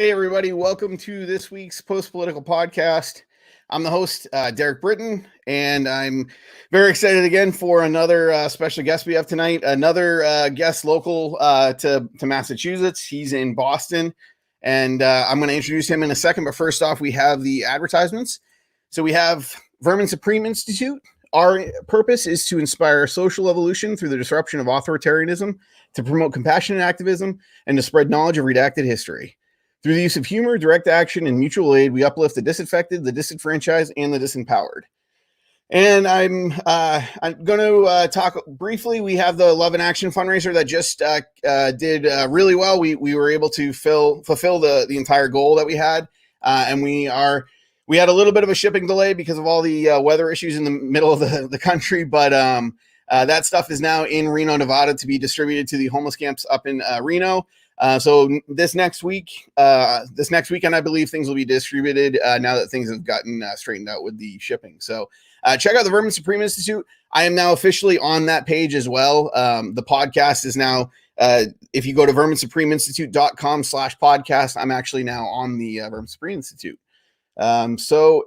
Hey, everybody. Welcome to this week's Post-Political Podcast. I'm the host, Derek Britton, and I'm very excited again for another special guest we have tonight. Another guest local to Massachusetts. He's in Boston, and I'm going to introduce him in a second. But first off, we have the advertisements. So we have Vermin Supreme Institute. Our purpose is to inspire social evolution through the disruption of authoritarianism, to promote compassionate activism, and to spread knowledge of redacted history. Through the use of humor, direct action, and mutual aid, we uplift the disaffected, the disenfranchised, and the disempowered. And I'm going to talk briefly. We have the Love and Action fundraiser that just did really well. We were able to fulfill the entire goal that we had, and we had a little bit of a shipping delay because of all the weather issues in the middle of the country, but that stuff is now in Reno, Nevada, to be distributed to the homeless camps up in Reno. So this next weekend, I believe things will be distributed now that things have gotten straightened out with the shipping. So check out the Vermin Supreme Institute. I am now officially on that page as well. The podcast is now, if you go to verminsupremeinstitute.com/podcast, I'm actually now on the Vermin Supreme Institute. So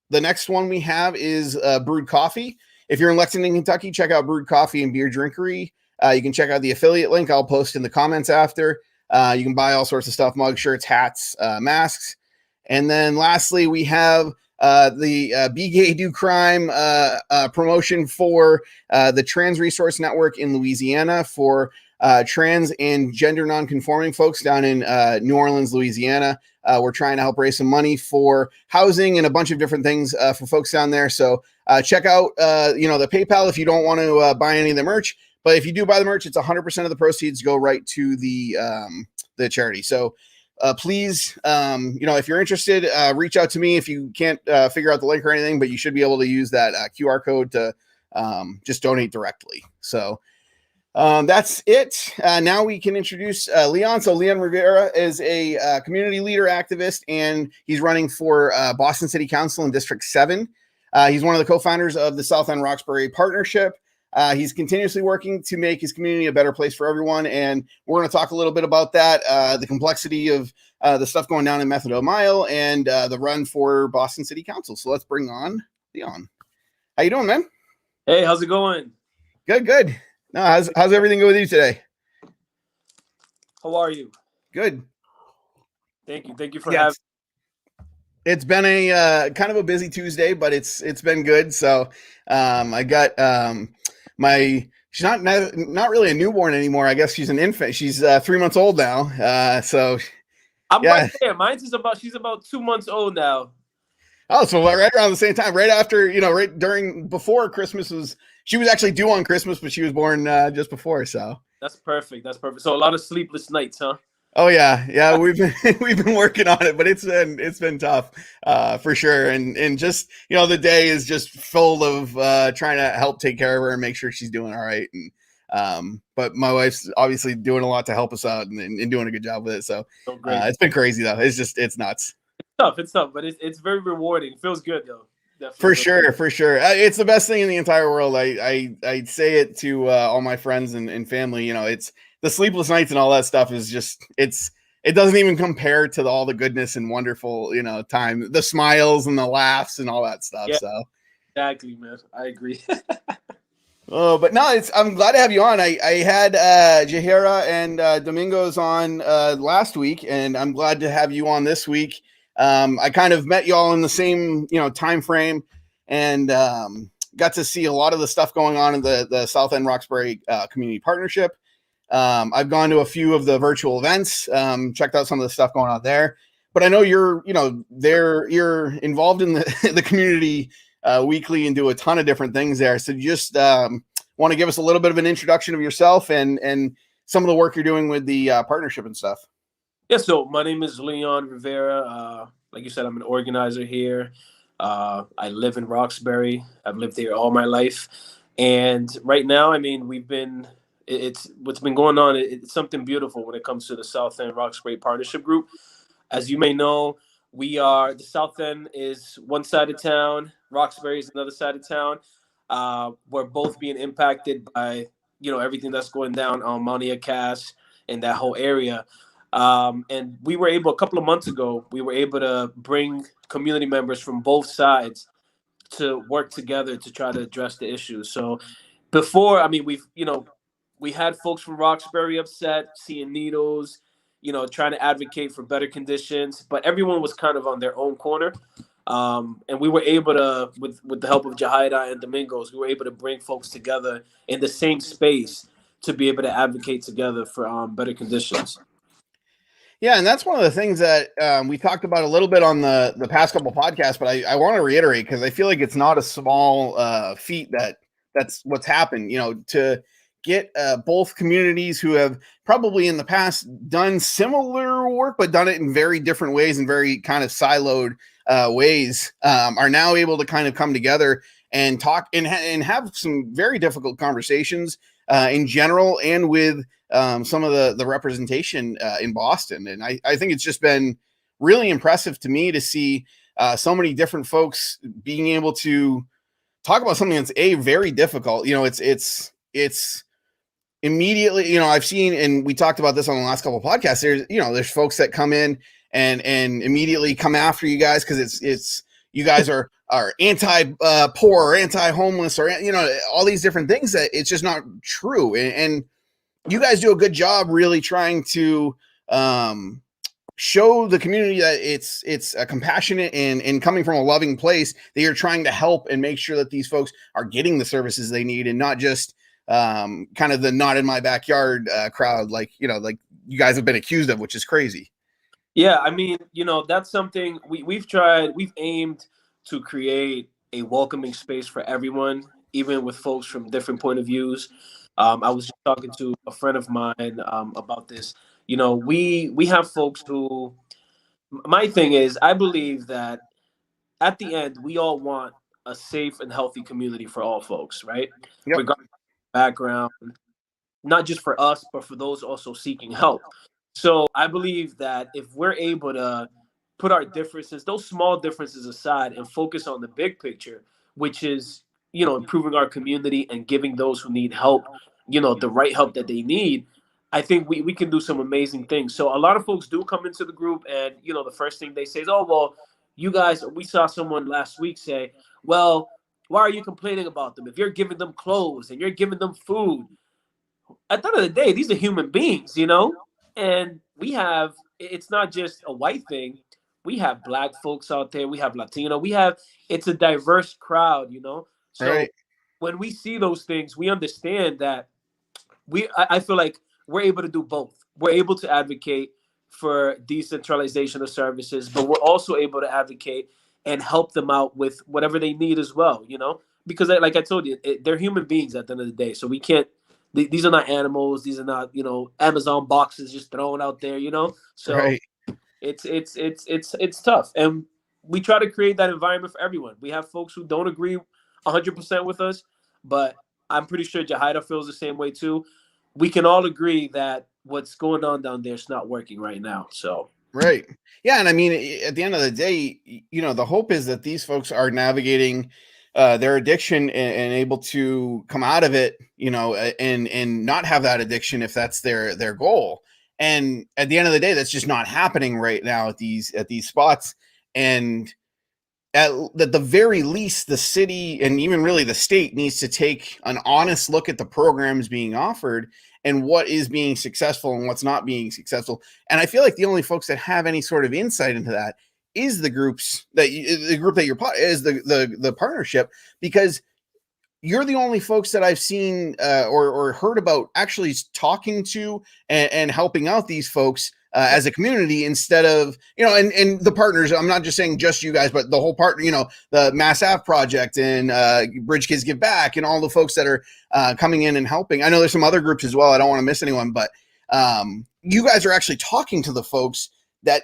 the next one we have is Brewed Coffee. If you're in Lexington, Kentucky, check out Brewed Coffee and Beer Drinkery. You can check out the affiliate link. I'll post in the comments after. You can buy all sorts of stuff, mug shirts, hats, masks. And then lastly, we have the Be Gay Do Crime promotion for the Trans Resource Network in Louisiana for trans and gender nonconforming folks down in New Orleans, Louisiana. We're trying to help raise some money for housing and a bunch of different things for folks down there. So check out the PayPal if you don't want to buy any of the merch. But if you do buy the merch, it's 100% of the proceeds go right to the charity. So please, if you're interested, reach out to me if you can't figure out the link or anything, but you should be able to use that QR code to just donate directly. So that's it. Now we can introduce Leon. So Leon Rivera is a community leader, activist, and he's running for Boston City Council in District 7. He's one of the co-founders of the South End Roxbury Partnership. He's continuously working to make his community a better place for everyone. And we're going to talk a little bit about that, the complexity of the stuff going down in Methadone Mile and the run for Boston City Council. So let's bring on Leon. How you doing, man? Hey, how's it going? Good. No, how's everything going with you today? How are you? Good. Thank you for having. It's been a kind of a busy Tuesday, but it's been good. So I got she's not really a newborn anymore. I guess she's an infant. She's 3 months old now. So I'm right there. She's about 2 months old now. Oh, so right around the same time, right after, before Christmas she was actually due on Christmas, but she was born just before. So that's perfect. So a lot of sleepless nights, huh? Oh yeah. We've been working on it, but it's been tough for sure. And just, the day is just full of trying to help take care of her and make sure she's doing all right. And but my wife's obviously doing a lot to help us out and doing a good job with it. So it's been crazy though. It's nuts. It's tough, but it's very rewarding. It feels good though. Definitely. For sure. It's the best thing in the entire world. I say it to all my friends and family. It's the sleepless nights and all that stuff is just it doesn't even compare to all the goodness and wonderful time, the smiles and the laughs and all that stuff. Yeah, so exactly, man. I agree. But no, I'm glad to have you on. I had Jahira and Domingos on last week, and I'm glad to have you on this week. I kind of met y'all in the same time frame, and got to see a lot of the stuff going on in the South End Roxbury Community Partnership. I've gone to a few of the virtual events, checked out some of the stuff going on there. But I know you're involved in the community weekly and do a ton of different things there. So just want to give us a little bit of an introduction of yourself and some of the work you're doing with the partnership and stuff. Yeah, so my name is Leon Rivera. Like you said, I'm an organizer here. I live in Roxbury. I've lived here all my life. And right now, what's been going on. It's something beautiful when it comes to the South End Roxbury Partnership Group. As you may know, the South End is one side of town. Roxbury is another side of town. We're both being impacted by, everything that's going down on Mount Cass and that whole area. And we were able, a couple of months ago, we were able to bring community members from both sides to work together to try to address the issues. So before, I mean, we had folks from Roxbury upset, seeing needles, trying to advocate for better conditions, but everyone was kind of on their own corner. And we were able to, with the help of Jahida and Domingos, we were able to bring folks together in the same space to be able to advocate together for better conditions. Yeah, and that's one of the things that we talked about a little bit on the past couple podcasts, but I want to reiterate because I feel like it's not a small feat that's what's happened. To get both communities who have probably in the past done similar work, but done it in very different ways and very kind of siloed ways, are now able to kind of come together and talk and have some very difficult conversations in general and with some of the representation in Boston. And I think it's just been really impressive to me to see so many different folks being able to talk about something that's very difficult. It's immediately, I've seen, and we talked about this on the last couple of podcasts, there's folks that come in and immediately come after you guys because it's you guys are anti-poor or anti-homeless or all these different things that it's just not true. And you guys do a good job really trying to show the community that it's a compassionate and coming from a loving place that you're trying to help and make sure that these folks are getting the services they need and not just kind of the not in my backyard crowd like you guys have been accused of, which is crazy. Yeah, I mean, that's something we've aimed to create a welcoming space for everyone, even with folks from different point of views. I was just talking to a friend of mine about this. We have folks who, my thing is, I believe that at the end, we all want a safe and healthy community for all folks, right? Yep. Regardless of background, not just for us, but for those also seeking help. So I believe that if we're able to put our differences, those small differences aside and focus on the big picture, which is, improving our community and giving those who need help, the right help that they need, I think we can do some amazing things. So a lot of folks do come into the group and, the first thing they say is, oh, well, you guys, we saw someone last week say, well, why are you complaining about them? If you're giving them clothes and you're giving them food, at the end of the day, these are human beings, and it's not just a white thing. We have Black folks out there. We have Latino. It's a diverse crowd, So Right. when we see those things, we understand that I feel like we're able to do both. We're able to advocate for decentralization of services, but we're also able to advocate and help them out with whatever they need as well, because like I told you, they're human beings at the end of the day. So we can't, these are not animals. These are not, Amazon boxes just thrown out there, So Right. it's tough. And we try to create that environment for everyone. We have folks who don't agree 100% with us, but I'm pretty sure Jahida feels the same way too. We can all agree that what's going on down there is not working right now. So Right. Yeah. And I mean, at the end of the day, the hope is that these folks are navigating their addiction and able to come out of it, and not have that addiction if that's their goal. And at the end of the day, that's just not happening right now at these spots. And at the very least, the city and even really the state needs to take an honest look at the programs being offered and what is being successful and what's not being successful. And I feel like the only folks that have any sort of insight into that is the group that you're part is the partnership, because you're the only folks that I've seen or heard about actually talking to and helping out these folks as a community instead of, and the partners. I'm not just saying just you guys, but the whole partner, the Mass Ave Project and Bridge Kids Give Back and all the folks that are coming in and helping. I know there's some other groups as well. I don't want to miss anyone, but you guys are actually talking to the folks that,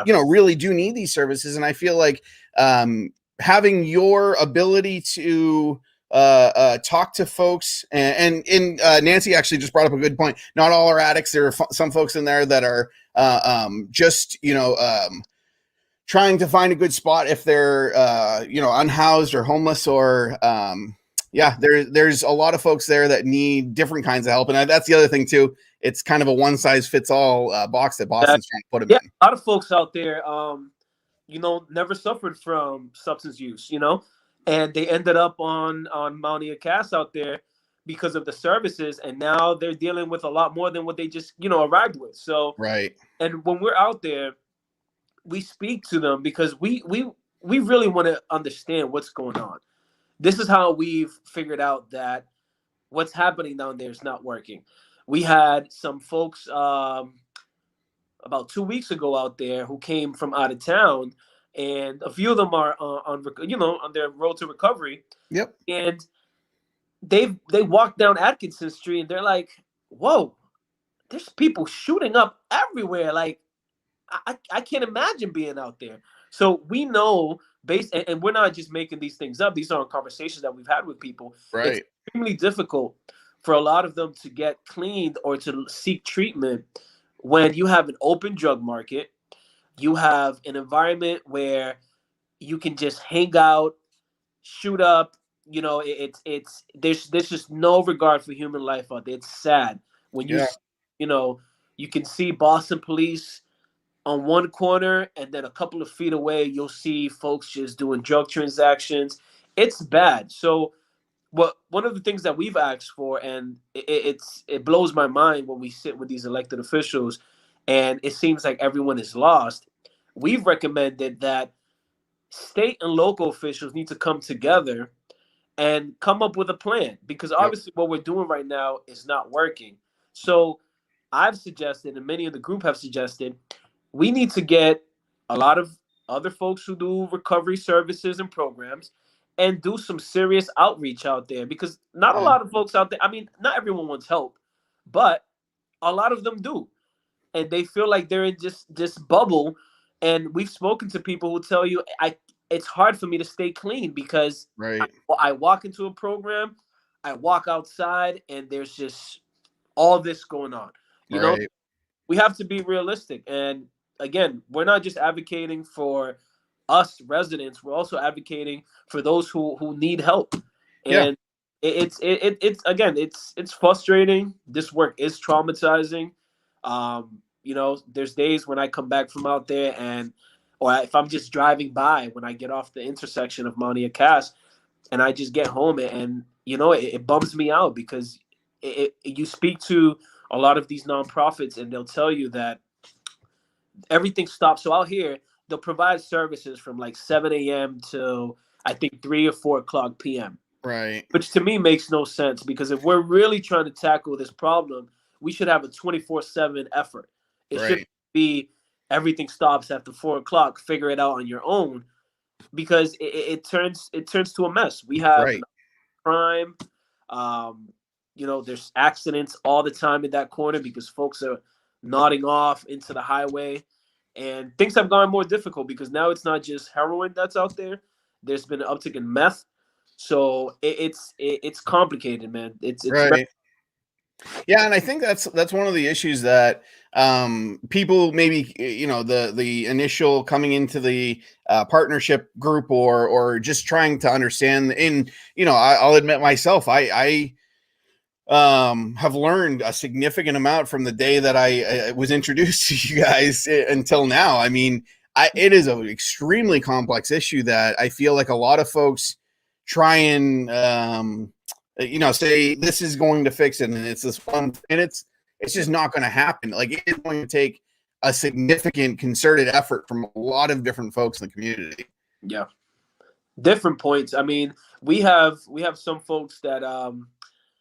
really do need these services. And I feel like having your ability to talk to folks and Nancy actually just brought up a good point. Not all are addicts. There are some folks in there that are just trying to find a good spot if they're unhoused or homeless or Yeah, there's a lot of folks there that need different kinds of help, and that's the other thing too. It's kind of a one size fits all box that Boston's trying to put them Yeah, in. a lot of folks out there, never suffered from substance use, and they ended up on Mountia Cast out there because of the services, and now they're dealing with a lot more than what they just arrived with. So, Right. and when we're out there, we speak to them because we really want to understand what's going on. This is how we've figured out that what's happening down there is not working. We had some folks about 2 weeks ago out there who came from out of town, and a few of them are on their road to recovery, Yep. and they walked down Atkinson Street, and they're like, "Whoa, there's people shooting up everywhere! Like, I can't imagine being out there." So we know based, and we're not just making these things up. These are conversations that we've had with people. It's Right. extremely difficult for a lot of them to get cleaned or to seek treatment when you have an open drug market. You have an environment where you can just hang out, shoot up. It's there's just no regard for human life out there. It's sad when Yeah. you know you can see Boston police on one corner, and then a couple of feet away you'll see folks just doing drug transactions. It's bad. So what one of the things that we've asked for, and it blows my mind when we sit with these elected officials and it seems like everyone is lost. We've recommended that state and local officials need to come together and come up with a plan, because Yep. obviously what we're doing right now is not working. So I've suggested, and many of the group have suggested, we need to get a lot of other folks who do recovery services and programs and do some serious outreach out there, because not a Yeah. lot of folks out there, I mean, not everyone wants help, but a lot of them do. And they feel like they're in just this bubble. And we've spoken to people who tell you, it's hard for me to stay clean because Right. I walk into a program, I walk outside, and there's just all this going on. You know, Right. we have to be realistic. And again, we're not just advocating for us residents; we're also advocating for those who need help. Yeah. And it's again, it's frustrating. This work is traumatizing. There's days when I come back from out there, and or if I'm just driving by when I get off the intersection of Mountia Cass, and I just get home, and it bums me out because you speak to a lot of these nonprofits and they'll tell you that everything stops. So out here, they'll provide services from like 7 a.m. to I think 3 or 4 o'clock p.m., Right. which to me makes no sense, because if we're really trying to tackle this problem, we should have a 24/7 effort. It shouldn't Right. be everything stops after 4 o'clock, figure it out on your own, because it turns to a mess. We have Right. crime. Um, there's accidents all the time in that corner because folks are nodding off into the highway, and things have gotten more difficult because now it's not just heroin that's out there. There's been an uptick in meth, so it's complicated, man. It's very, Right. Yeah, and I think that's one of the issues that people maybe the initial coming into the partnership group or just trying to understand. And I'll admit myself, I have learned a significant amount from the day that I was introduced to you guys until now. I mean, it is an extremely complex issue that I feel like a lot of folks try and say this is going to fix it, and it's this one, and it's just not going to happen. Like, it is going to take a significant concerted effort from a lot of different folks in the community. yeah, different points. I mean, we have some folks that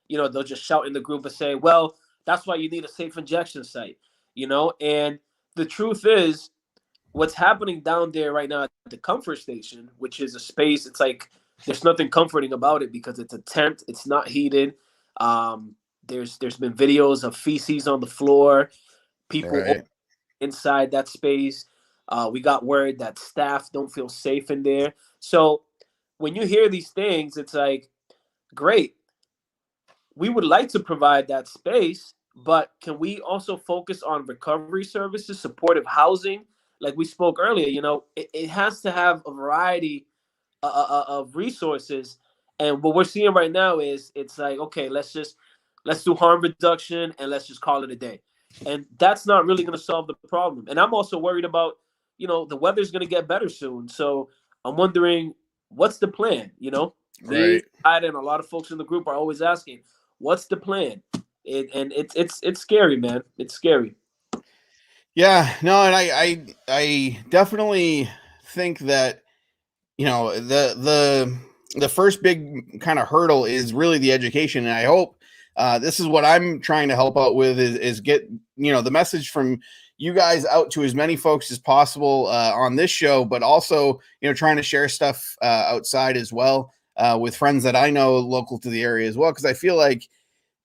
they'll just shout in the group and say, well, that's why you need a safe injection site, and the truth is, what's happening down there right now at the comfort station, which is a space, it's like there's nothing comforting about it because it's a tent, it's not heated. There's been videos of feces on the floor, people Right. inside that space. We got word that staff don't feel safe in there. So when you hear these things, it's like, great, we would like to provide that space, but can we also focus on recovery services, supportive housing? Like we spoke earlier, it has to have a variety of resources. And what we're seeing right now is it's like, okay, let's do harm reduction and let's just call it a day. And that's not really going to solve the problem. And I'm also worried about, the weather's going to get better soon. So I'm wondering, what's the plan? Me, Right. I, and a lot of folks in the group are always asking, what's the plan? And it's scary, man. It's scary. Yeah, no, and I definitely think that, the first big kind of hurdle is really the education, and I hope this is what I'm trying to help out with is get the message from you guys out to as many folks as possible on this show, but also trying to share stuff outside as well with friends that I know local to the area as well, because I feel like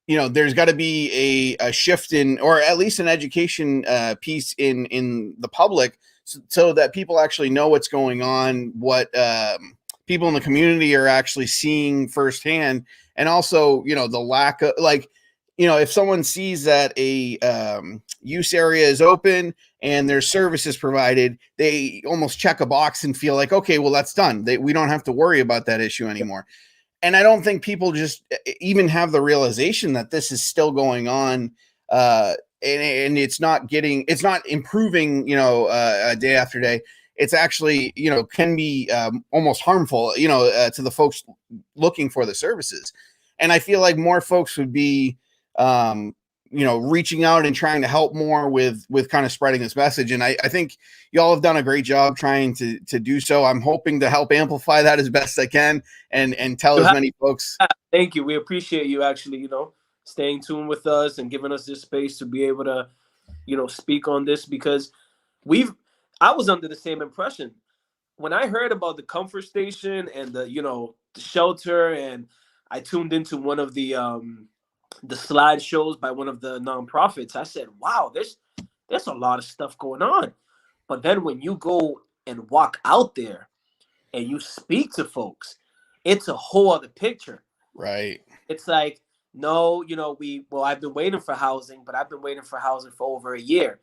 there's got to be a shift in, or at least an education piece in the public, so that people actually know what's going on, what people in the community are actually seeing firsthand, and also the lack of, like, if someone sees that a use area is open and there's services provided, they almost check a box and feel like, okay, well, that's done. We don't have to worry about that issue anymore. And I don't think people just even have the realization that this is still going on, and it's not improving, day after day. It's actually, can be almost harmful, to the folks looking for the services. And I feel like more folks would be, reaching out and trying to help more with kind of spreading this message. And I think y'all have done a great job trying to do so. I'm hoping to help amplify that as best I can and tell as many folks. Thank you. We appreciate you actually, staying tuned with us and giving us this space to be able to, speak on this, because I was under the same impression when I heard about the comfort station and the shelter, and I tuned into one of the slideshows by one of the nonprofits. I said, wow, there's a lot of stuff going on. But then when you go and walk out there and you speak to folks, it's a whole other picture. Right. It's like, no, I've been waiting for housing, but I've been waiting for housing for over a year.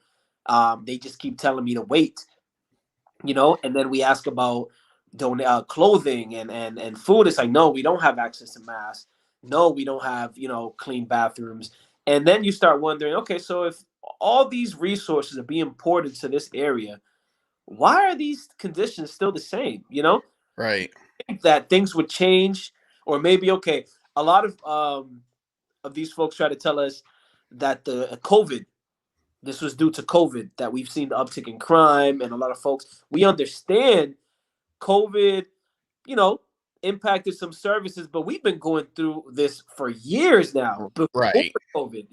They just keep telling me to wait, and then we ask about clothing and food. It's like, no, we don't have access to masks. No, we don't have, clean bathrooms. And then you start wondering, okay, so if all these resources are being poured into this area, why are these conditions still the same? Right. I think that things would change, or maybe, okay, a lot of these folks try to tell us that the COVID, this was due to COVID, that we've seen the uptick in crime, and a lot of folks, we understand COVID, impacted some services, but we've been going through this for years now. Before Right. COVID,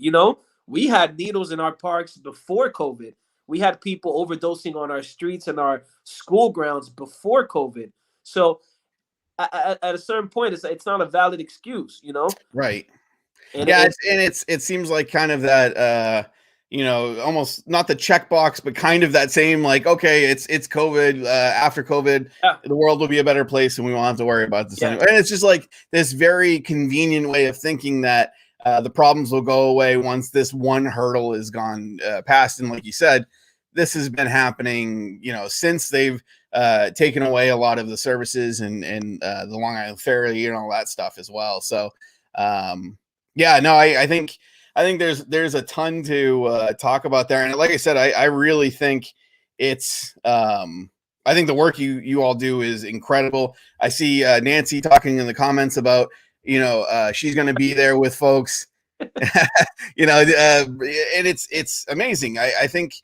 we had needles in our parks before COVID. We had people overdosing on our streets and our school grounds before COVID. So at a certain point, it's not a valid excuse, Right. And Yeah, it seems like kind of that almost not the checkbox, but kind of that same, like, okay, it's COVID. After COVID, yeah, the world will be a better place, and we won't have to worry about this yeah. anymore. And it's just like this very convenient way of thinking that the problems will go away once this one hurdle is gone past. And like you said, this has been happening, since they've taken away a lot of the services and the Long Island Ferry and all that stuff as well. So yeah, no, I think there's a ton to talk about there. And like I said, I really think it's I think the work you all do is incredible. I see Nancy talking in the comments about, she's going to be there with folks, and it's amazing. I think,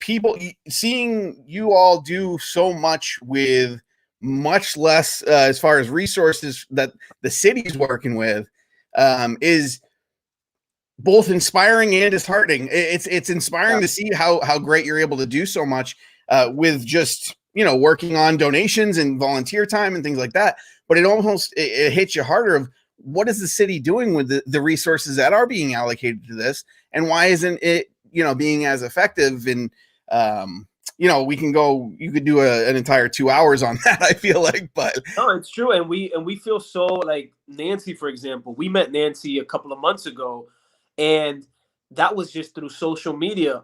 people seeing you all do so much with much less as far as resources that the city's working with is both inspiring and disheartening. It's inspiring to see how great you're able to do so much with just working on donations and volunteer time and things like that. But it hits you harder of what is the city doing with the resources that are being allocated to this, and why isn't it being as effective? And you could do an entire 2 hours on that, I feel like. But no, it's true. And we feel so, like Nancy, for example, we met Nancy a couple of months ago, and that was just through social media.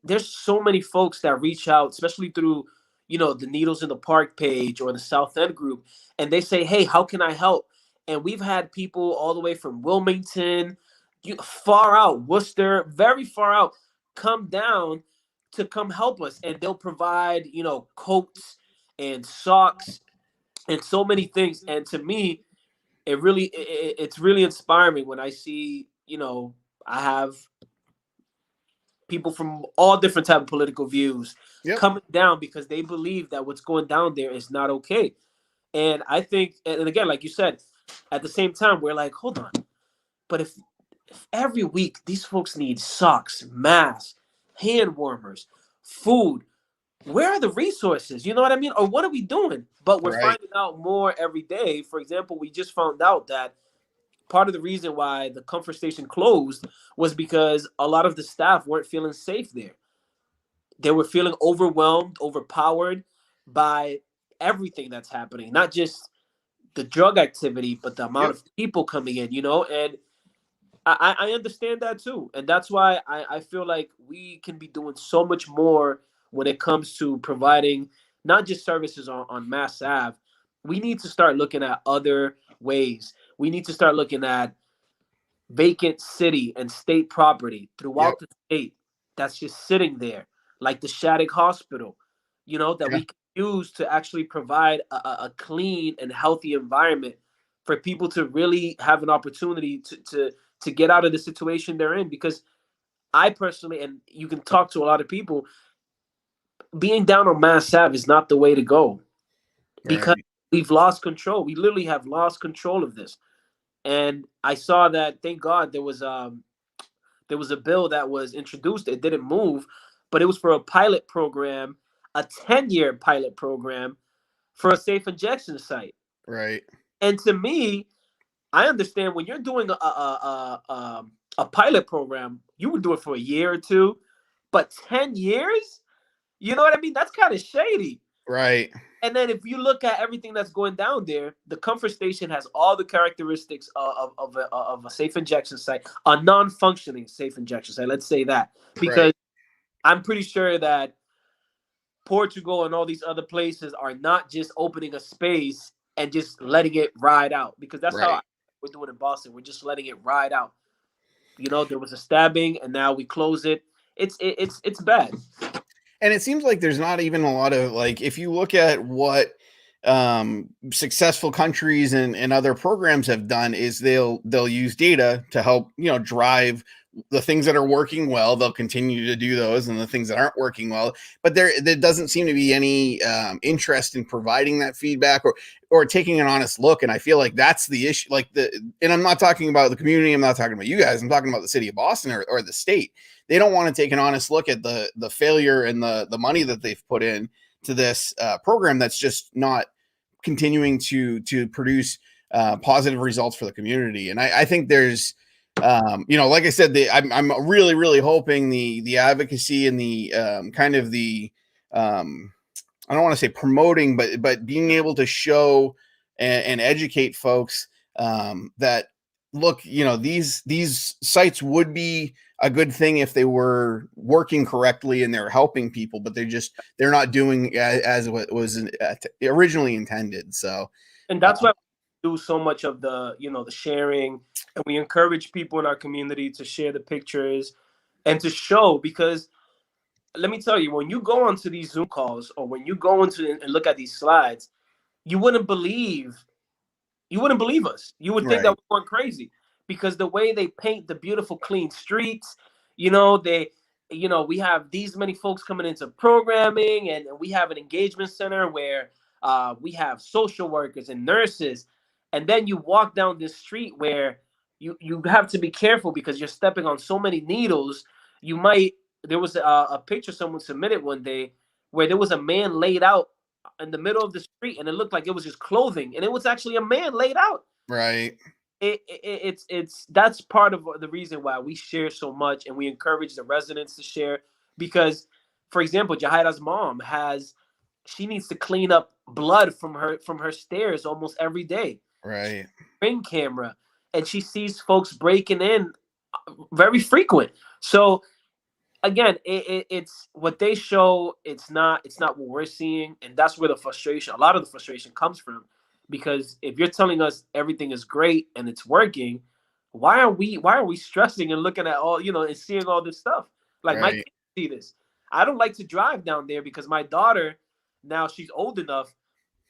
There's so many folks that reach out, especially through, the Needles in the Park page or the South End group, and they say, hey, how can I help? And we've had people all the way from Wilmington, far out, Worcester, very far out, come down to come help us. And they'll provide, coats and socks and so many things. And to me, it's really inspiring when I see, I have people from all different type of political views coming down because they believe that what's going down there is not okay. And I think, and again, like you said, at the same time, we're like, hold on, but if every week these folks need socks, masks, hand warmers, food, where are the resources? You know what I mean? Or what are we doing? But we're finding out more every day. For example, we just found out that part of the reason why the comfort station closed was because a lot of the staff weren't feeling safe there. They were feeling overwhelmed, overpowered by everything that's happening, not just the drug activity, but the amount of people coming in, and I understand that too. And that's why I feel like we can be doing so much more when it comes to providing not just services on Mass Ave. We need to start looking at other ways. We need to start looking at vacant city and state property throughout the state that's just sitting there, like the Shattuck Hospital, that we can use to actually provide a clean and healthy environment for people to really have an opportunity to get out of the situation they're in. Because I personally, and you can talk to a lot of people, being down on Mass Ave is not the way to go because we've lost control. We literally have lost control of this. And I saw that, thank God, there was a bill that was introduced. It didn't move, but it was for a pilot program, a 10-year pilot program for a safe injection site. Right. And to me, I understand when you're doing a pilot program, you would do it for a year or two, but 10 years, you know what I mean? That's kind of shady. Right. And then if you look at everything that's going down there, the comfort station has all the characteristics of a safe injection site, a non-functioning safe injection site. Let's say that, because I'm pretty sure that Portugal and all these other places are not just opening a space and just letting it ride out, because that's how we're doing in Boston. We're just letting it ride out. There was a stabbing and now we close it. It's bad. And it seems like there's not even a lot of, like, if you look at what successful countries and other programs have done, is they'll use data to help, drive the things that are working well. They'll continue to do those, and the things that aren't working well, but there doesn't seem to be any interest in providing that feedback or taking an honest look. And I feel like that's the issue. And I'm not talking about the community, I'm not talking about you guys, I'm talking about the city of Boston or the state. They don't want to take an honest look at the failure and the money that they've put in to this program that's just not continuing to produce positive results for the community. And I think there's, like I said, I'm really, really hoping the advocacy and the kind of the, I don't want to say promoting, but being able to show and educate folks that, look, these sites would be a good thing if they were working correctly and they're helping people, but they're not doing as it was originally intended. So, and that's why we do so much of the sharing, and we encourage people in our community to share the pictures and to show, because let me tell you, when you go onto these Zoom calls or when you go into and look at these slides, you wouldn't believe us. You would think that we're going crazy, because the way they paint the beautiful, clean streets, we have these many folks coming into programming, and we have an engagement center where we have social workers and nurses. And then you walk down this street where you have to be careful because you're stepping on so many needles. There was a picture someone submitted one day where there was a man laid out in the middle of the street, and it looked like it was just clothing, and it was actually a man laid out. Right. It's that's part of the reason why we share so much, and we encourage the residents to share, because, for example, Jahida's mom she needs to clean up blood from her stairs almost every day. Right. Ring camera, and she sees folks breaking in very frequent. So again, it's what they show. It's not what we're seeing, and that's where a lot of the frustration comes from. Because if you're telling us everything is great and it's working, why are we stressing and looking at all, and seeing all this stuff? Like, my Right. kids see this. I don't like to drive down there because my daughter, now she's old enough,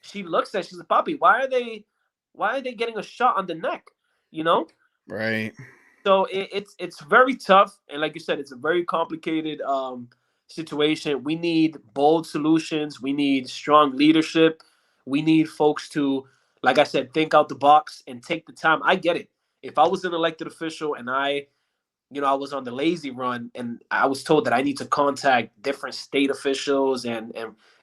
she looks at, she's like, Poppy, why are they getting a shot on the neck? You know? Right. So it's very tough, and like you said, it's a very complicated situation. We need bold solutions. We need strong leadership. We need folks to, like I said, think out the box and take the time. I get it. If I was an elected official and I was on the lazy run and I was told that I need to contact different state officials and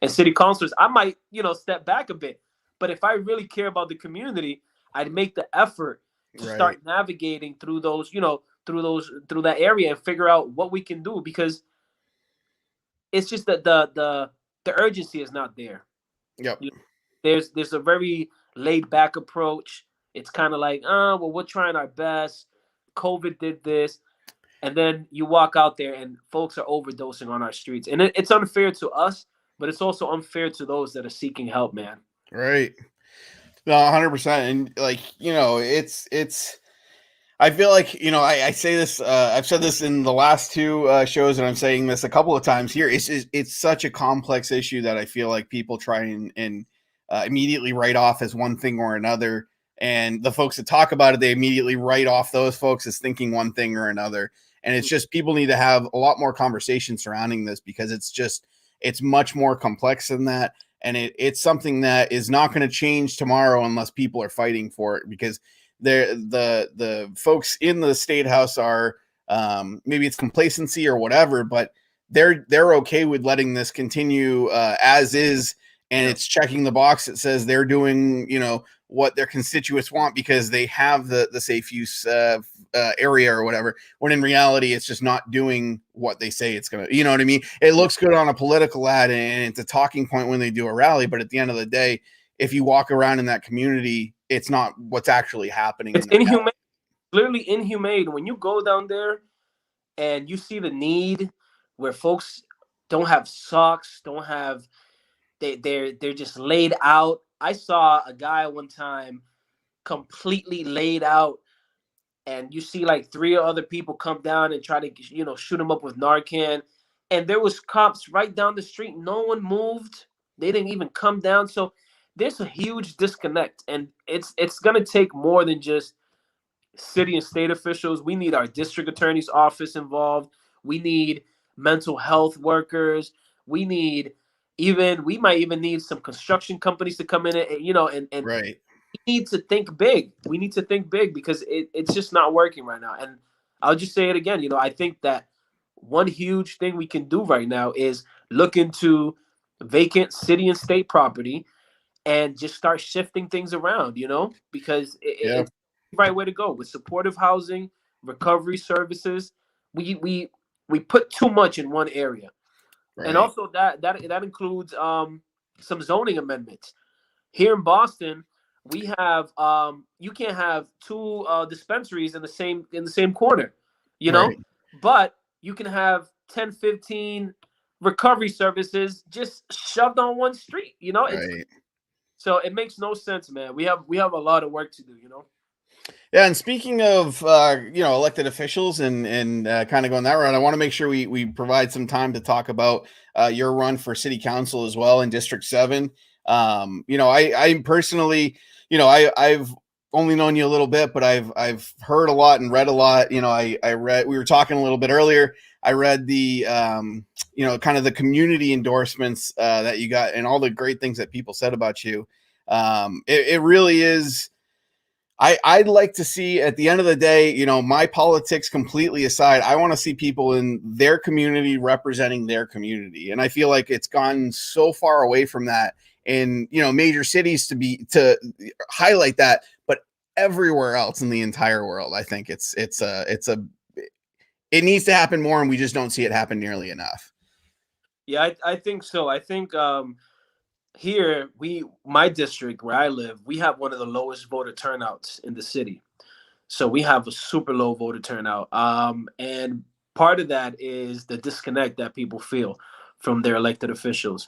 city councilors, I might, step back a bit. But if I really care about the community, I'd make the effort to Right. start navigating through those, through that area and figure out what we can do, because it's just that the urgency is not there. Yep. You know, there's a very laid back approach. It's kind of like, well, we're trying our best. COVID did this. And then you walk out there and folks are overdosing on our streets. And it's unfair to us, but it's also unfair to those that are seeking help, man. Right. No, 100%. And like, it's I feel like, I say this, I've said this in the last two shows, and I'm saying this a couple of times here. It's such a complex issue that I feel like people try and immediately write off as one thing or another. And the folks that talk about it, they immediately write off those folks as thinking one thing or another. And it's just, people need to have a lot more conversation surrounding this, because it's much more complex than that. And it's something that is not going to change tomorrow unless people are fighting for it, because the folks in the state house are, maybe it's complacency or whatever, but they're okay with letting this continue as is, and Yeah. it's checking the box that says they're doing what their constituents want, because they have the safe use area or whatever, when in reality it's just not doing what they say it's gonna, you know what I mean? It looks good on a political ad and it's a talking point when they do a rally, but at the end of the day, if you walk around in that community, it's not what's actually happening in It's the reality. inhumane, literally inhumane. When you go down there and you see the need where folks don't have socks, don't have they're just laid out. I saw a guy one time completely laid out, and you see like three other people come down and try to shoot him up with Narcan, and there was cops right down the street. No one moved. They didn't even come down. So there's a huge disconnect, and it's gonna take more than just city and state officials. We need our district attorney's office involved. We need mental health workers. We might even need some construction companies to come in and Right. we need to think big. We need to think big, because it's just not working right now. And I'll just say it again. I think that one huge thing we can do right now is look into vacant city and state property and just start shifting things around, because Yeah. it's the right way to go with supportive housing, recovery services. We put too much in one area, and Right. also that includes some zoning amendments. Here in Boston, we have you can't have two dispensaries in the same corner, you know, Right. but you can have 10, 15 recovery services just shoved on one street. It's Right. so it makes no sense, man. We have a lot of work to do. Yeah, and speaking of elected officials and kind of going that route, I want to make sure we provide some time to talk about your run for city council as well in District 7. I personally, I've only known you a little bit, but I've heard a lot and read a lot. I read, we were talking a little bit earlier. I read the kind of the community endorsements that you got and all the great things that people said about you. It really is. I'd like to see, at the end of the day, my politics completely aside, I want to see people in their community representing their community. And I feel like it's gone so far away from that in, major cities to highlight that, but everywhere else in the entire world, I think it needs to happen more, and we just don't see it happen nearly enough. Yeah, I think so. I think here my district where I live, we have one of the lowest voter turnouts in the city. So we have a super low voter turnout. And part of that is the disconnect that people feel from their elected officials.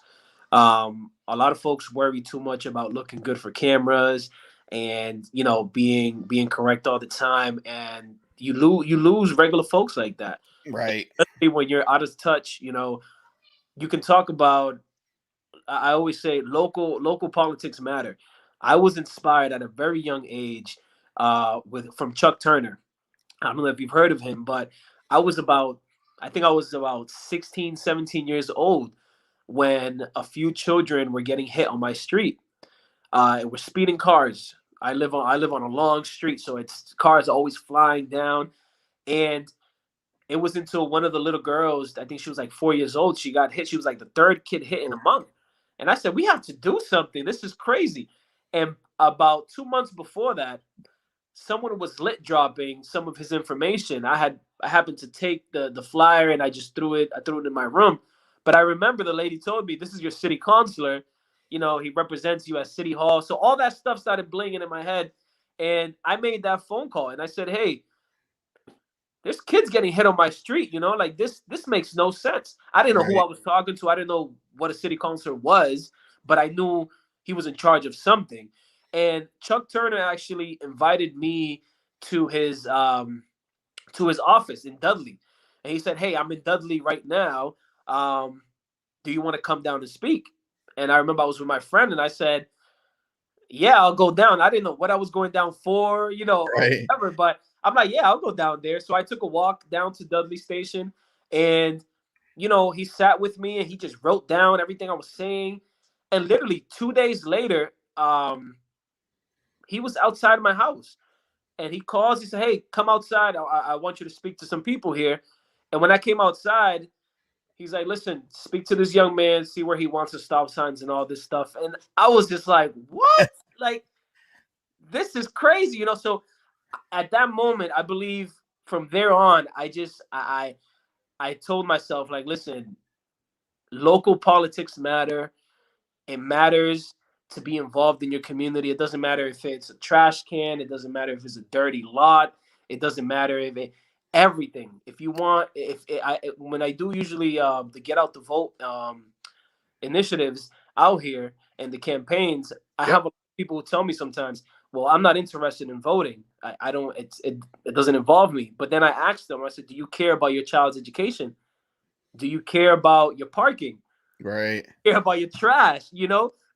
A lot of folks worry too much about looking good for cameras and being correct all the time, and you lose regular folks like that. Right. Especially when you're out of touch, you can talk about. I always say local politics matter. I was inspired at a very young age with from Chuck Turner. I don't know if you've heard of him, but I think I was about 16, 17 years old when a few children were getting hit on my street. It were speeding cars. I live on a long street, so it's cars always flying down. And it was until one of the little girls, I think she was like 4 years old, she got hit. She was like the third kid hit in a month. And I said, we have to do something. This is crazy. And about 2 months before that, someone was lit dropping some of his information. I happened to take the flyer and I just threw it. I threw it in my room. But I remember the lady told me, "This is your city councilor. He represents you at City Hall." So all that stuff started blinging in my head, and I made that phone call and I said, "Hey, there's kids getting hit on my street. Like this makes no sense." I didn't know who Right. I was talking to. I didn't know what a city councilor was, but I knew he was in charge of something. And Chuck Turner actually invited me to his office in Dudley, and he said, "Hey, I'm in Dudley right now. Um, do you want to come down and speak?" And I remember I was with my friend, and I said, "Yeah, I'll go down." I didn't know what I was going down for, or Right. whatever, but I'm like, "Yeah, I'll go down there." So I took a walk down to Dudley Station, and he sat with me and he just wrote down everything I was saying. And literally 2 days later, he was outside my house, and he calls. He said, "Hey, come outside. I want you to speak to some people here." And when I came outside, he's like, "Listen, speak to this young man, see where he wants the stop signs and all this stuff." And I was just like, "What? Like, this is crazy." So at that moment, I believe from there on, I told myself, like, listen, local politics matter. It matters to be involved in your community. It doesn't matter if it's a trash can. It doesn't matter if it's a dirty lot. It doesn't matter if it everything. If you want, if it, I when I do usually the get out the vote initiatives out here and the campaigns, I Yep. have a lot of people who tell me sometimes, "Well, I'm not interested in voting. I don't. It doesn't involve me." But then I ask them. I said, "Do you care about your child's education? Do you care about your parking? Right. Care about your trash?"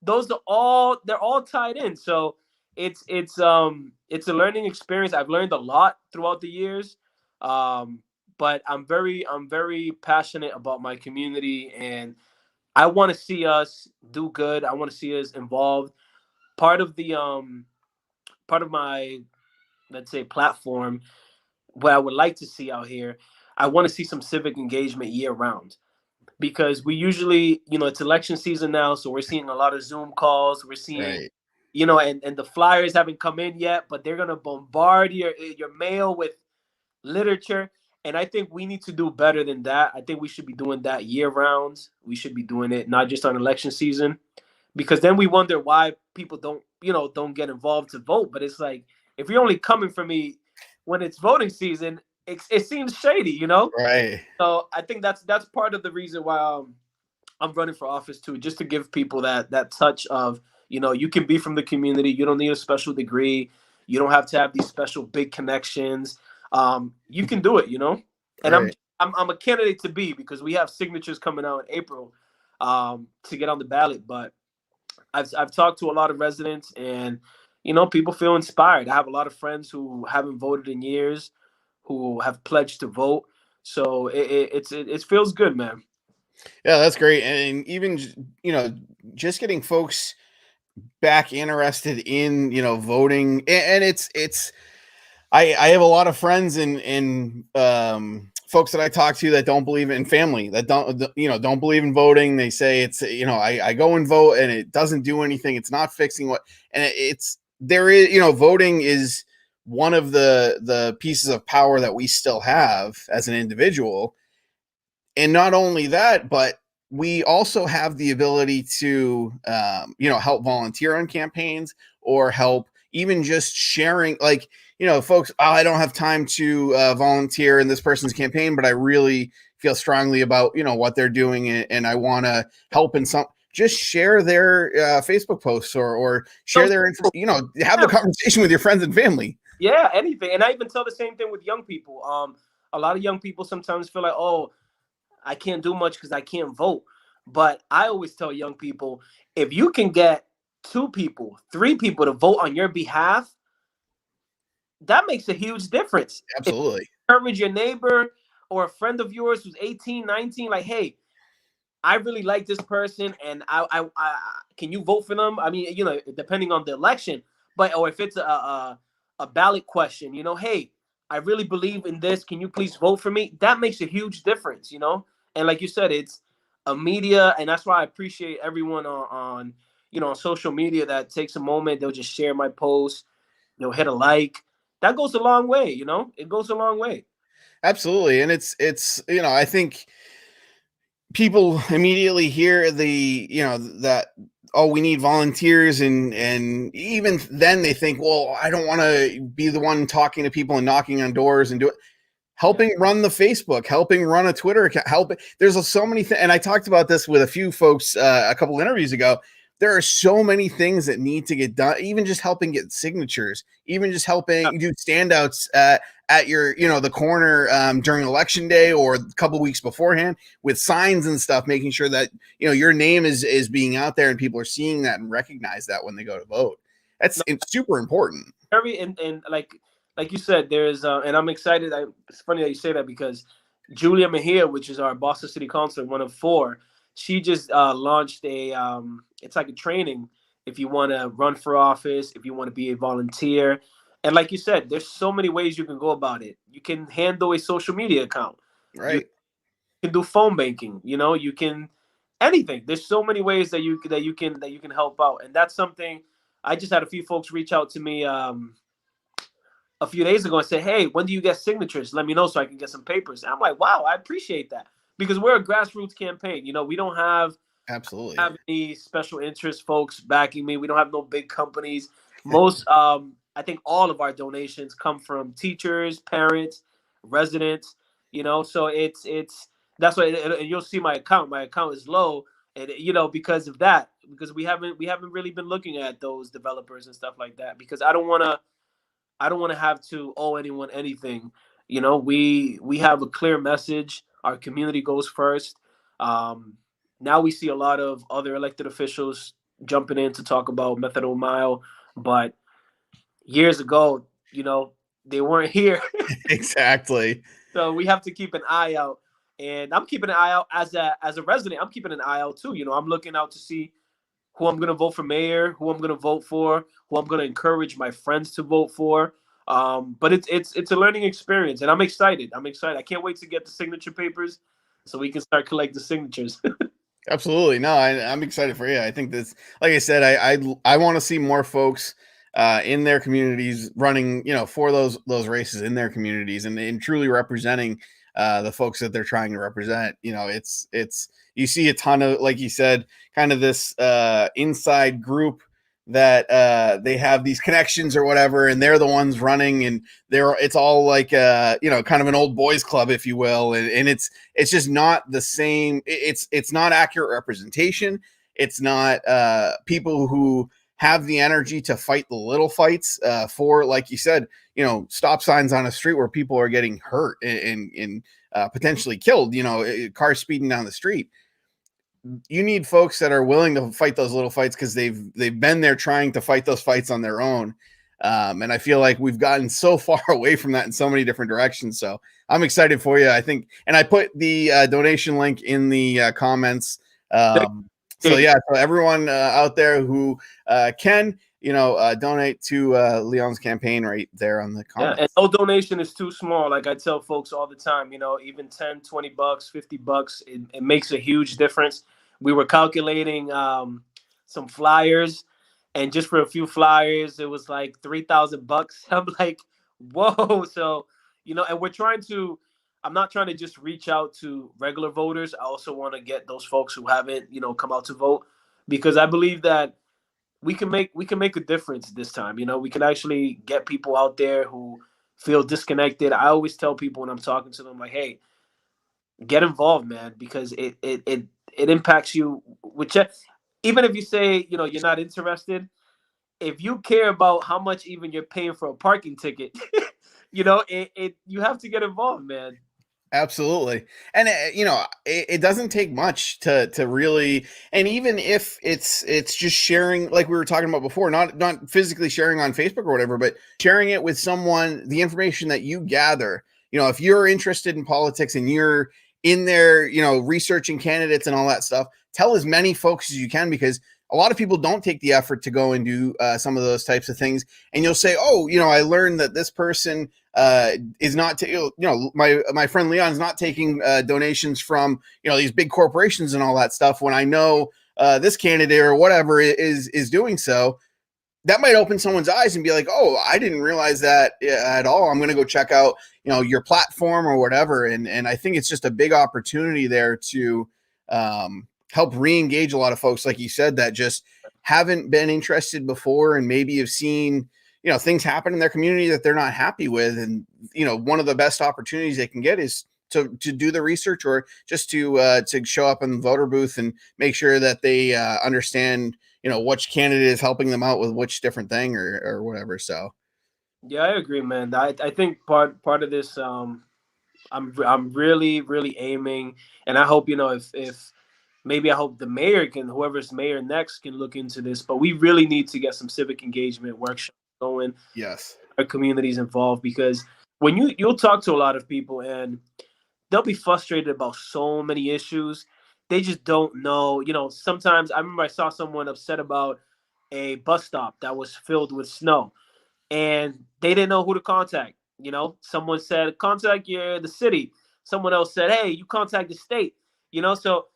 Those are they're all tied in. So it's a learning experience. I've learned a lot throughout the years. But I'm very passionate about my community, and I want to see us do good. I want to see us involved. Part of the part of my, let's say, platform, what I would like to see out here, I want to see some civic engagement year round, because we usually, it's election season now, so we're seeing a lot of Zoom calls. We're seeing, Right. and the flyers haven't come in yet, but they're gonna bombard your mail with literature. And I think we need to do better than that. I think we should be doing that year round. We should be doing it not just on election season, because then we wonder why people don't get involved to vote. But it's like, if you're only coming for me when it's voting season, it seems shady. Right. So I think that's part of the reason why I'm running for office too, just to give people that touch of, you can be from the community. You don't need a special degree. You don't have to have these special big connections. You can do it. And I'm Right. I'm a candidate to be, because we have signatures coming out in April to get on the ballot. But I've talked to a lot of residents, and people feel inspired. I have a lot of friends who haven't voted in years, who have pledged to vote. So it feels good, man. Yeah, that's great. And even just getting folks back interested in voting, and it's I have a lot of friends and folks that I talk to that don't believe in family, that don't believe in voting. They say it's I go and vote and it doesn't do anything. It's not fixing what, and it's there is voting is one of the pieces of power that we still have as an individual. And not only that, but we also have the ability to help volunteer on campaigns, or help even just sharing, like folks, oh, I don't have time to volunteer in this person's campaign, but I really feel strongly about, what they're doing, and I want to help in some. Just share their Facebook posts or share their info, have the conversation with your friends and family. Yeah, anything. And I even tell the same thing with young people. A lot of young people sometimes feel like, oh, I can't do much because I can't vote. But I always tell young people, if you can get 2 people, 3 people to vote on your behalf, that makes a huge difference. Absolutely. If you encourage your neighbor or a friend of yours who's 18, 19, like, hey, I really like this person, and I can you vote for them? I mean, depending on the election, or if it's a ballot question, hey, I really believe in this. Can you please vote for me? That makes a huge difference, And like you said, it's a media, and that's why I appreciate everyone on on social media that takes a moment. They'll just share my post. They'll hit a like. That goes a long way, It goes a long way. Absolutely, and it's I think people immediately hear that, oh, we need volunteers, and even then they think, well, I don't want to be the one talking to people and knocking on doors and do it. Helping run the Facebook, helping run a Twitter account, there's so many things. And I talked about this with a few folks a couple interviews ago. There are so many things that need to get done, even just helping get signatures, even just helping do standouts at your, the corner during election day or a couple weeks beforehand with signs and stuff, making sure that, your name is being out there and people are seeing that and recognize that when they go to vote. It's super important. And like you said, there's and I'm excited. It's funny that you say that because Julia Mejia, which is our Boston City Councilor, one of 4, she just launched a it's like a training if you want to run for office, if you want to be a volunteer. And like you said, there's so many ways you can go about it. You can handle a social media account. Right. You can do phone banking. You can anything. There's so many ways that you can help out, and that's something. I just had a few folks reach out to me a few days ago and say, hey, when do you get signatures? Let me know so I can get some papers. And I'm like, wow, I appreciate that because we're a grassroots campaign. We don't have any special interest folks backing me. We don't have no big companies. Most, I think all of our donations come from teachers, parents, residents, so it's that's why, and you'll see my account is low. And, because of that, because we haven't really been looking at those developers and stuff like that, because I don't want to have to owe anyone anything. We have a clear message. Our community goes first. Now we see a lot of other elected officials jumping in to talk about Methadone Mile, but years ago, they weren't here. Exactly. So we have to keep an eye out. And I'm keeping an eye out as a resident. I'm keeping an eye out too. I'm looking out to see who I'm going to vote for mayor, who I'm going to vote for, who I'm going to encourage my friends to vote for. But it's a learning experience, and I'm excited. I can't wait to get the signature papers so we can start collecting signatures. Absolutely. No, I'm excited for you. I think this, like I said, I want to see more folks in their communities running, for those races in their communities and truly representing the folks that they're trying to represent. It's you see a ton of, like you said, kind of this inside group that they have these connections or whatever, and they're the ones running, and it's all like kind of an old boys club, if you will, and it's just not the same. It's not accurate representation. It's not people who have the energy to fight the little fights for, like you said, stop signs on a street where people are getting hurt and potentially killed, cars speeding down the street. You need folks that are willing to fight those little fights because they've been there trying to fight those fights on their own. And I feel like we've gotten so far away from that in so many different directions. So I'm excited for you. I think, and I put the donation link in the comments. So yeah, so everyone out there who can, donate to Leon's campaign right there on the comments. Yeah, and no donation is too small. Like I tell folks all the time, even 10, 20 bucks, 50 bucks, it makes a huge difference. We were calculating some flyers, and just for a few flyers, it was like $3,000. I'm like, whoa. So, and I'm not trying to just reach out to regular voters. I also want to get those folks who haven't, come out to vote, because I believe that we can make a difference this time. You know, we can actually get people out there who feel disconnected. I always tell people when I'm talking to them, like, hey, get involved, man, because it impacts you. Which, even if you say, you know, you're not interested, if you care about how much even you're paying for a parking ticket, you know, you have to get involved, man. Absolutely. And it doesn't take much to really, and even if it's just sharing, like we were talking about before, not physically sharing on Facebook or whatever, but sharing it with someone, the information that you gather. If you're interested in politics and you're in there, researching candidates and all that stuff, tell as many folks as you can, because a lot of people don't take the effort to go and do some of those types of things. And you'll say, oh, I learned that this person is not, my friend Leon's not taking donations from, these big corporations and all that stuff. When I know this candidate or whatever is doing so, that might open someone's eyes and be like, oh, I didn't realize that at all. I'm going to go check out, your platform or whatever. And I think it's just a big opportunity there to help re-engage a lot of folks, like you said, that just haven't been interested before and maybe have seen, things happen in their community that they're not happy with. And, one of the best opportunities they can get is to do the research, or just to show up in the voter booth and make sure that they understand, which candidate is helping them out with which different thing or whatever. So. Yeah, I agree, man. I think part of this, I'm really, really aiming, and I hope, if maybe I hope the mayor can, whoever's mayor next, can look into this. But we really need to get some civic engagement workshops going. Yes. Our communities involved, because when you'll talk to a lot of people and they'll be frustrated about so many issues. They just don't know. Sometimes I remember I saw someone upset about a bus stop that was filled with snow, and they didn't know who to contact. Someone said contact the city. Someone else said, hey, you contact the state. So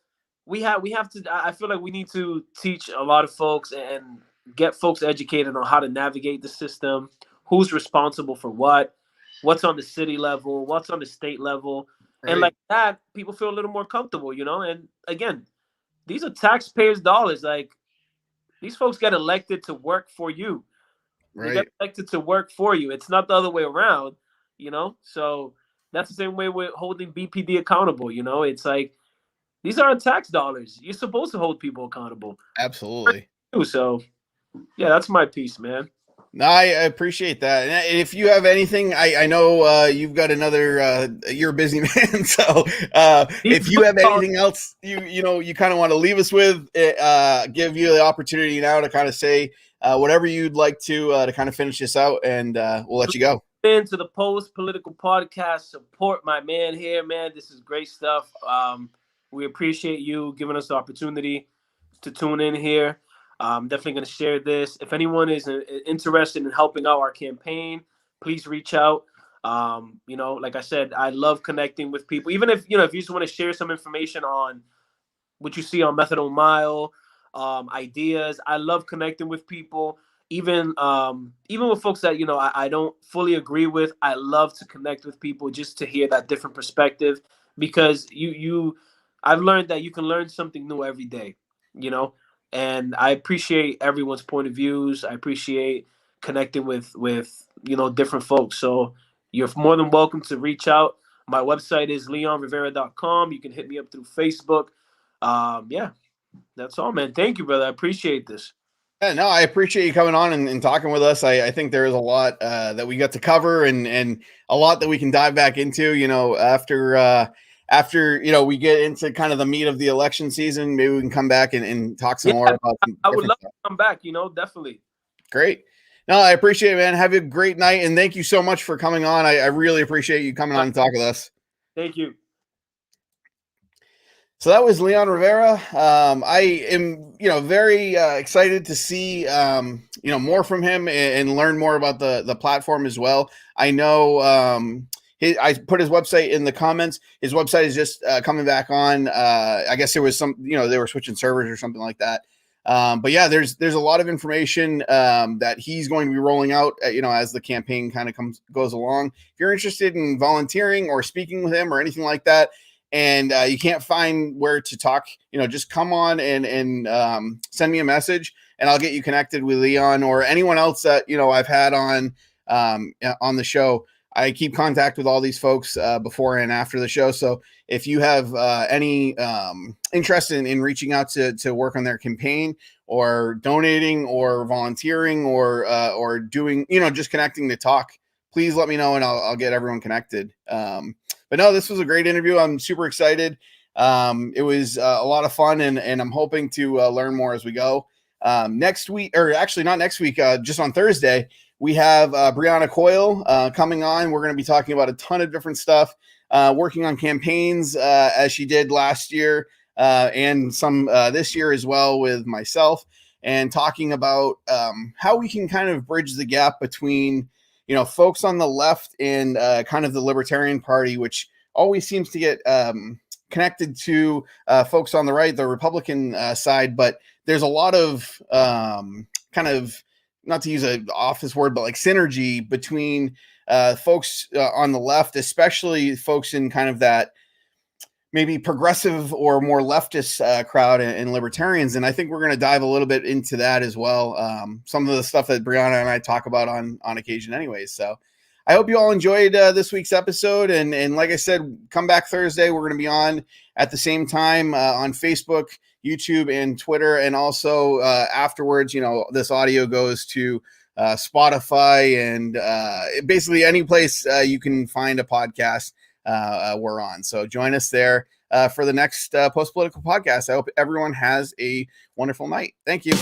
we have to. I feel like we need to teach a lot of folks and get folks educated on how to navigate the system, who's responsible for what's on the city level, what's on the state level. Right. And like that, people feel a little more comfortable, And again, these are taxpayers' dollars. Like, these folks get elected to work for you. They get elected to work for you. It's not the other way around, So that's the same way we're holding BPD accountable, It's like, these are tax dollars. You're supposed to hold people accountable. Absolutely. So, yeah, that's my piece, man. No, I appreciate that. And if you have anything, I know you've got another. You're a busy man, so if you have anything else, you kind of want to leave us with, give you the opportunity now to kind of say whatever you'd like to kind of finish this out, and we'll let you go. Into the Post Political Podcast. Support my man here, man. This is great stuff. We appreciate you giving us the opportunity to tune in here. I'm definitely going to share this. If anyone is interested in helping out our campaign, please reach out. Like I said, I love connecting with people. Even if you just want to share some information on what you see on Methadone Mile, ideas. I love connecting with people. Even with folks that I don't fully agree with. I love to connect with people just to hear that different perspective, because I've learned that you can learn something new every day. And I appreciate everyone's point of views. I appreciate connecting with different folks. So you're more than welcome to reach out. My website is leonrivera.com. You can hit me up through Facebook. Yeah, that's all, man. Thank you, brother. I appreciate this. Yeah, no, I appreciate you coming on and talking with us. I think there is a lot that we got to cover, and a lot that we can dive back into, after we get into kind of the meat of the election season. Maybe we can come back and talk some more about I would love to come back, definitely. Great. No, I appreciate it, man. Have a great night, and thank you so much for coming on. I really appreciate you coming on and talking with us. Thank you. So that was Leon Rivera. I am, very excited to see, more from him and learn more about the platform as well. I know I put his website in the comments. His website is just coming back on. I guess there was some, they were switching servers or something like that. But yeah, there's a lot of information that he's going to be rolling out, as the campaign kind of goes along. If you're interested in volunteering or speaking with him or anything like that, and you can't find where to talk, just come on and send me a message, and I'll get you connected with Leon or anyone else that I've had on the show. I keep contact with all these folks before and after the show. So if you have any interest in reaching out to work on their campaign, or donating, or volunteering, or doing, just connecting to talk, please let me know, and I'll get everyone connected. But no, this was a great interview. I'm super excited. It was a lot of fun, and I'm hoping to learn more as we go. Next week, or actually not next week, just on Thursday, we have Brianna Coyle coming on. We're going to be talking about a ton of different stuff, working on campaigns as she did last year, and some this year as well with myself, and talking about how we can kind of bridge the gap between folks on the left and kind of the Libertarian Party, which always seems to get connected to folks on the right, the Republican side. But there's a lot of kind of, not to use an office word, but like synergy between folks on the left, especially folks in kind of that maybe progressive or more leftist crowd and libertarians. And I think we're going to dive a little bit into that as well. Some of the stuff that Brianna and I talk about on occasion anyways. So I hope you all enjoyed this week's episode. And like I said, come back Thursday. We're going to be on at the same time on Facebook, YouTube, and Twitter. And also afterwards, this audio goes to Spotify and basically any place you can find a podcast. We're on. So join us there for the next Post Political podcast. I hope everyone has a wonderful night. Thank you.